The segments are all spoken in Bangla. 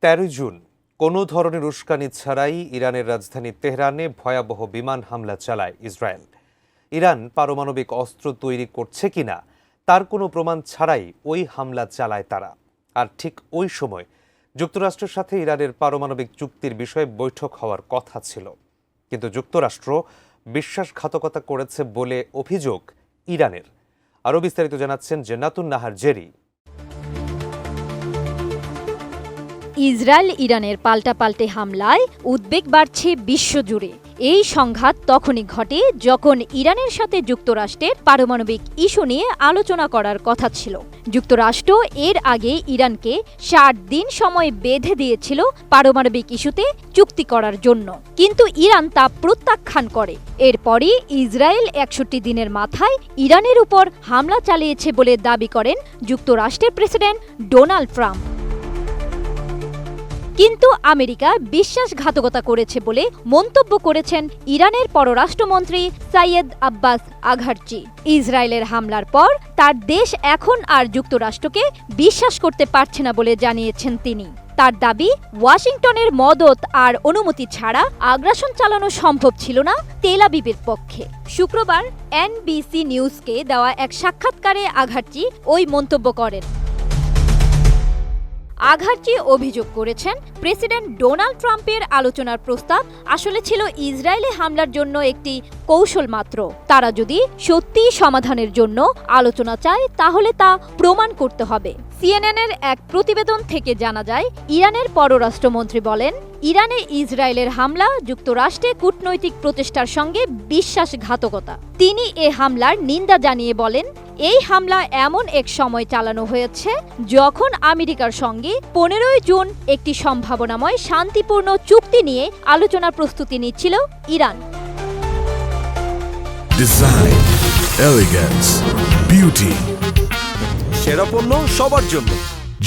13 জুন কোনো ধরনের উস্কানি ছাড়াই ইরানের রাজধানী তেহরানে ভয়াবহ বিমান হামলা চালায় ইসরায়েল। ইরান পারমাণবিক অস্ত্র তৈরি করছে কিনা তার কোনো প্রমাণ ছাড়াই ওই হামলা চালায় তারা। আর ঠিক ওই সময় যুক্তরাষ্ট্রের সাথে ইরানের পারমাণবিক চুক্তির বিষয়ে বৈঠক হওয়ার কথা ছিল, কিন্তু যুক্তরাষ্ট্র বিশ্বাসঘাতকতা করেছে বলে অভিযোগ ইরানের। আরও বিস্তারিত জানাচ্ছেন জান্নাতুন নাহার জেরি। ইসরায়েল ইরানের পাল্টাপাল্টে হামলায় উদ্বেগ বাড়ছে বিশ্বজুড়ে। এই সংঘাত তখনই ঘটে যখন ইরানের সাথে যুক্তরাষ্ট্রের পারমাণবিক ইস্যু নিয়ে আলোচনা করার কথা ছিল। যুক্তরাষ্ট্র এর আগে ইরানকে 60 দিন সময় বেঁধে দিয়েছিল পারমাণবিক ইস্যুতে চুক্তি করার জন্য, কিন্তু ইরান তা প্রত্যাখ্যান করে। এরপরই ইসরায়েল 61 দিনের মাথায় ইরানের উপর হামলা চালিয়েছে বলে দাবি করেন যুক্তরাষ্ট্রের প্রেসিডেন্ট ডোনাল্ড ট্রাম্প। কিন্তু আমেরিকা বিশ্বাসঘাতকতা করেছে বলে মন্তব্য করেছেন ইরানের পররাষ্ট্রমন্ত্রী সাইয়েদ আব্বাস আঘারচি। ইসরায়েলের হামলার পর তার দেশ এখন আর যুক্তরাষ্ট্রকে বিশ্বাস করতে পারছে না বলে জানিয়েছেন তিনি। তার দাবি, ওয়াশিংটনের মদত আর অনুমতি ছাড়া আগ্রাসন চালানো সম্ভব ছিল না তেল আবিবের পক্ষে। শুক্রবার এনবিসি নিউজকে দেওয়া এক সাক্ষাৎকারে আঘারচি ওই মন্তব্য করেন। আঘারচি অভিযোগ করেছেন, প্রেসিডেন্ট ডোনাল্ড ট্রাম্পের আলোচনার প্রস্তাব আসলে ছিল ইসরায়েলে হামলার জন্য একটি কৌশল মাত্র। তারা যদি সত্যিই সমাধানের জন্য আলোচনা চায় তাহলে তা প্রমাণ করতে হবে। সিএনএনের এক প্রতিবেদন থেকে জানা যায়, ইরানের পররাষ্ট্রমন্ত্রী বলেন, ইরানে ইসরায়েলের হামলা যুক্তরাষ্ট্রে কূটনৈতিক প্রচেষ্টার সঙ্গে বিশ্বাসঘাতকতা। তিনি এ হামলার নিন্দা জানিয়ে বলেন, এই হামলা এমন এক সময় চালানো হয়েছে যখন আমেরিকার সঙ্গে 15 জুন একটি সম্ভাবনাময় শান্তিপূর্ণ চুক্তি নিয়ে আলোচনার প্রস্তুতি নিচ্ছিল ইরান। ডিজাইন, এলিগেন্স, বিউটি, সেরা পণ্য সবার জন্য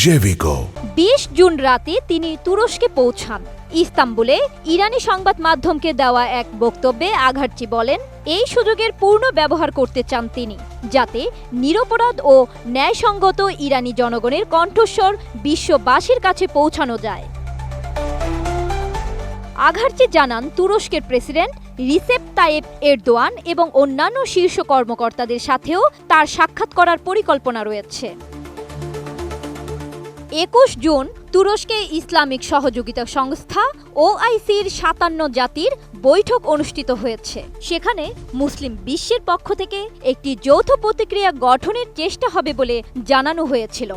জেভিকো। 20 জুন রাতে তিনি তুরস্কে পৌঁছান। ইস্তাম্বুলে ইরানি সংবাদ মাধ্যমকে দেওয়া এক বক্তব্যে আঘারচি বলেন, এই সুযোগের পূর্ণ ব্যবহার করতে চান তিনি, যাতে নিরপরাধ ও ন্যায়সঙ্গত ইরানি জনগণের কণ্ঠস্বর বিশ্ববাসীর কাছে পৌঁছানো যায়। আঘারচি জানান, তুরস্কের প্রেসিডেন্ট রিসেপ তাইয়েপ এরদোয়ান এবং অন্যান্য শীর্ষ কর্মকর্তাদের সাথেও তার সাক্ষাৎ করার পরিকল্পনা রয়েছে। 21 জুন তুরস্কে ইসলামিক সহযোগিতা সংস্থা ওআইসির 57 জাতির বৈঠক অনুষ্ঠিত হয়েছে। সেখানে মুসলিম বিশ্বের পক্ষ থেকে একটি যৌথ প্রতিক্রিয়া গঠনের চেষ্টা হবে বলে জানানো হয়েছিল।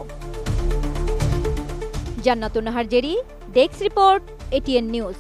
জান্নাতুন Nahar Jerry, desk report, ATN news.